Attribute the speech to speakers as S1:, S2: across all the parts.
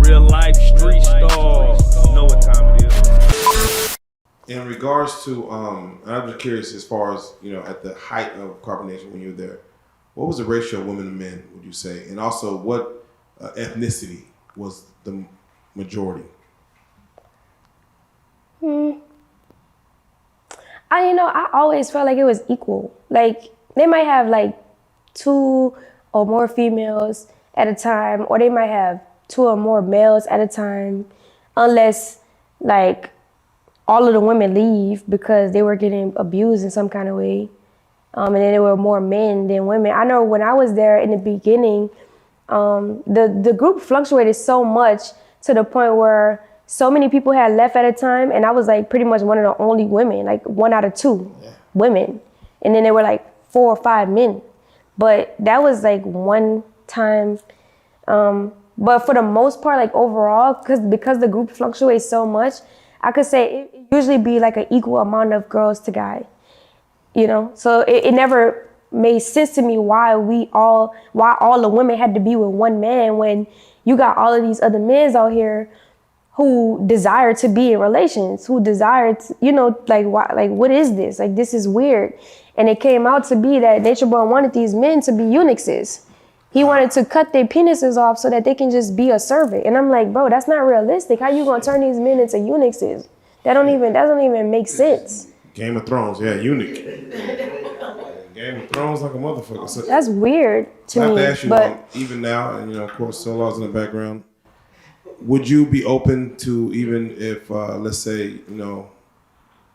S1: Real life street stars. You know what time it is.
S2: In regards to, I'm just curious as far as, at the height of carbonation when you were there, what was the ratio of women to men, would you say? And also, what ethnicity was the majority?
S3: I always felt like it was equal. Like, they might have like 2 or more females at a time, or they might have 2 or more males at a time, unless like all of the women leave because they were getting abused in some kind of way. And then there were more men than women. I know when I was there in the beginning, the group fluctuated so much to the point where so many people had left at a time, and I was like pretty much one of the only women, like 1 out of 2 women. And then there were like 4 or 5 men. But that was like one time. But for the most part, like overall, because the group fluctuates so much, I could say it usually be like an equal amount of girls to guy, So it never made sense to me why all the women had to be with one man when you got all of these other men out here who desire to be in relations, who desire to, what is this? Like, this is weird. And it came out to be that Nature Boy wanted these men to be eunuchs. He wanted to cut their penises off so that they can just be a servant. And I'm like, bro, that's not realistic. How you gonna turn these men into eunuchs? That don't even make sense.
S2: Game of Thrones, yeah, eunuch. Game of Thrones like a motherfucker. So
S3: that's weird to me.
S2: I have to ask you, but even now, and of course, Solar's in the background. Would you be open to, even if, let's say,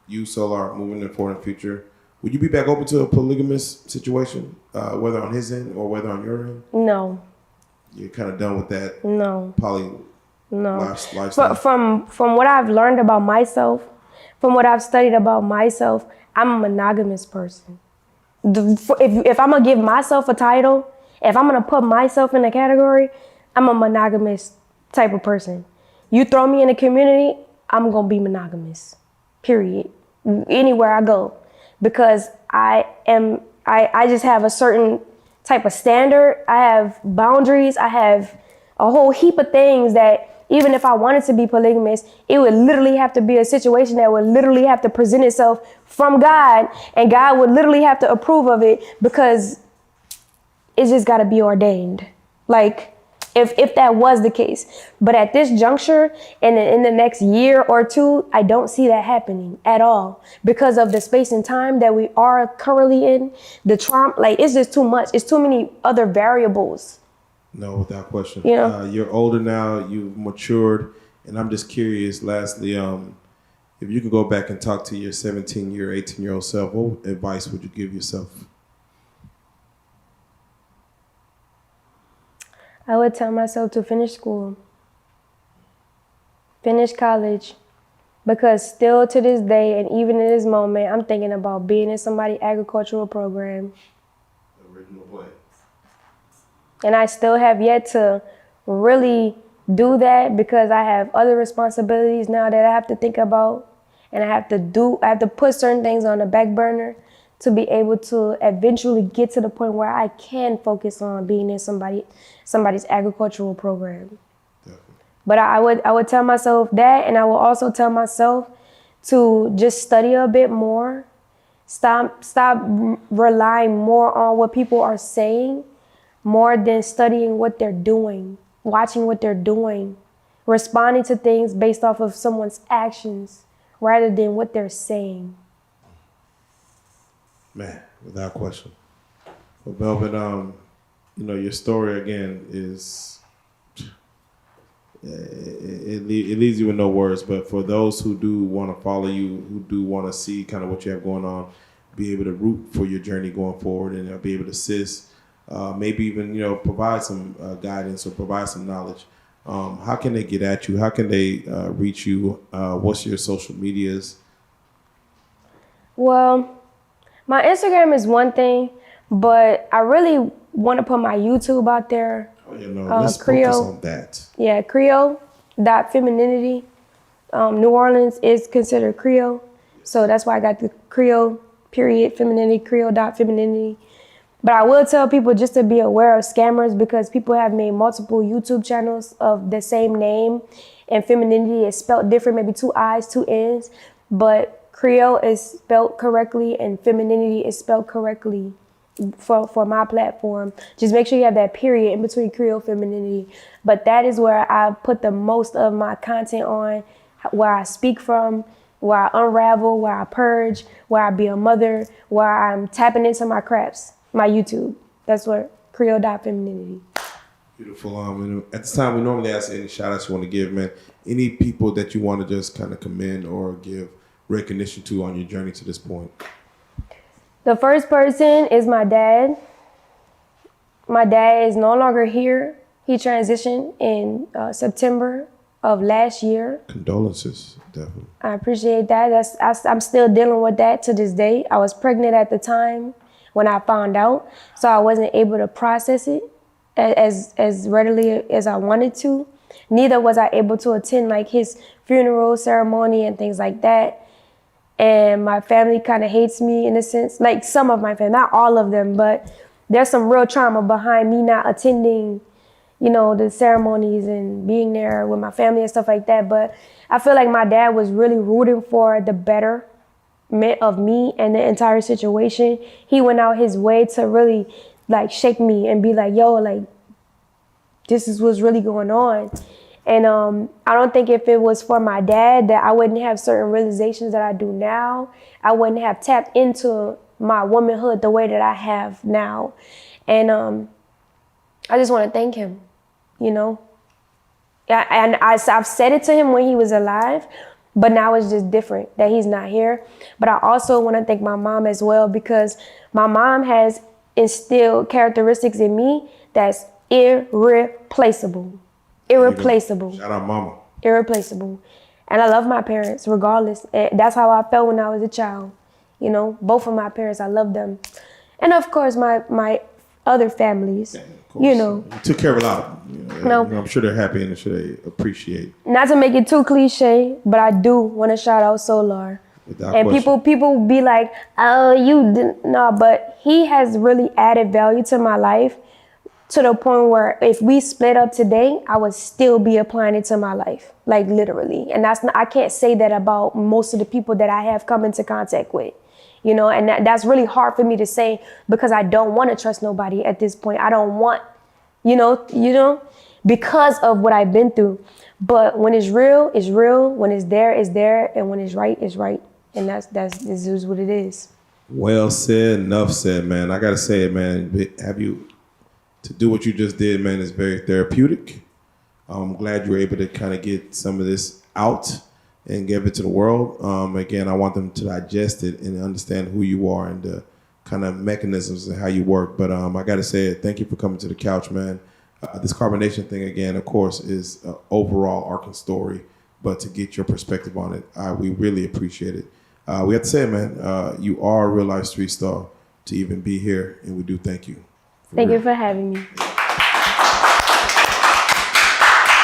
S2: you, Solar, moving forward in the future, would you be back open to a polygamous situation, whether on his end or whether on your end?
S3: No.
S2: You're kind of done with that?
S3: No.
S2: Lifestyle?
S3: From what I've learned about myself, from what I've studied about myself, I'm a monogamous person. If I'm going to give myself a title, if I'm going to put myself in a category, I'm a monogamous type of person. You throw me in a community, I'm going to be monogamous, period. Anywhere I go. Because I just have a certain type of standard. I have boundaries. I have a whole heap of things that even if I wanted to be polygamous, it would literally have to be a situation that would literally have to present itself from God, and God would literally have to approve of it because it's just got to be ordained. Like, if that was the case. But at this juncture, and in the next year or 2, I don't see that happening at all because of the space and time that we are currently in. The trauma, like, it's just too much. It's too many other variables.
S2: No, without question. You're older now, you've matured, and I'm just curious, lastly, if you could go back and talk to your 17-year, 18-year-old self, what advice would you give yourself?
S3: I would tell myself to finish school, finish college, because still to this day, and even in this moment, I'm thinking about being in somebody's agricultural program.
S2: Original plan.
S3: And I still have yet to really do that because I have other responsibilities now that I have to think about, and I have to put certain things on the back burner to be able to eventually get to the point where I can focus on being in somebody's agricultural program.
S2: Definitely.
S3: But I would tell myself that, and I will also tell myself to just study a bit more. Stop relying more on what people are saying more than studying what they're doing, watching what they're doing, responding to things based off of someone's actions rather than what they're saying.
S2: Man, without question. Well, Velvet, your story again is, it leaves you with no words, but for those who do want to follow you, who do want to see kind of what you have going on, be able to root for your journey going forward and be able to assist, maybe even, provide some guidance or provide some knowledge. How can they get at you? How can they reach you? What's your social medias?
S3: Well, my Instagram is one thing, but I really want to put my YouTube out there.
S2: Let's focus on that.
S3: Yeah, Creole.femininity. New Orleans is considered Creole, so that's why I got the Creole _femininity, Creole.femininity. But I will tell people just to be aware of scammers because people have made multiple YouTube channels of the same name and femininity is spelled different, maybe 2 I's, 2 N's, but Creole is spelled correctly and femininity is spelled correctly for my platform. Just make sure you have that period in between Creole femininity. But that is where I put the most of my content on, where I speak from, where I unravel, where I purge, where I be a mother, where I'm tapping into my crafts, my YouTube. That's what Creole.femininity.
S2: Beautiful. And at this time, we normally ask any shout outs you want to give, man. Any people that you want to just kind of commend or give recognition to on your journey to this point?
S3: The first person is my dad. My dad is no longer here. He transitioned in September of last year.
S2: Condolences, definitely.
S3: I appreciate that. I'm still dealing with that to this day. I was pregnant at the time when I found out, so I wasn't able to process it as readily as I wanted to. Neither was I able to attend like his funeral ceremony and things like that. And my family kind of hates me in a sense, like some of my family, not all of them, but there's some real trauma behind me not attending, the ceremonies and being there with my family and stuff like that. But I feel like my dad was really rooting for the betterment of me and the entire situation. He went out his way to really like shake me and be like, yo, like, this is what's really going on. And I don't think if it was for my dad that I wouldn't have certain realizations that I do now. I wouldn't have tapped into my womanhood the way that I have now. And I just want to thank him, And I've said it to him when he was alive, but now it's just different that he's not here. But I also want to thank my mom as well because my mom has instilled characteristics in me that's irreplaceable. Irreplaceable.
S2: Shout out mama.
S3: Irreplaceable. And I love my parents regardless. And that's how I felt when I was a child. Both of my parents, I love them. And of course, my other families,
S2: You took care of a lot.
S3: No.
S2: I'm sure they're happy and I'm sure they appreciate.
S3: Not to make it too cliche, but I do want to shout out Solar.
S2: Without
S3: And
S2: question.
S3: people be like, oh, you didn't. No, but he has really added value to my life to the point where if we split up today, I would still be applying it to my life, like literally. And I can't say that about most of the people that I have come into contact with, and that's really hard for me to say because I don't want to trust nobody at this point. I don't want, because of what I've been through. But when it's real, it's real. When it's there, it's there. And when it's right, it's right. And this is what it is.
S2: Well said, enough said, man. I got to say it, man. To do what you just did, man, is very therapeutic. I'm glad you were able to kind of get some of this out and give it to the world. Again, I want them to digest it and understand who you are and the kind of mechanisms and how you work. But I got to say it. Thank you for coming to the couch, man. This carbonation thing, again, of course, is an overall arcing story. But to get your perspective on it, we really appreciate it. We have to say, man, you are a real life street star to even be here. And we do thank you.
S3: Thank you for having me.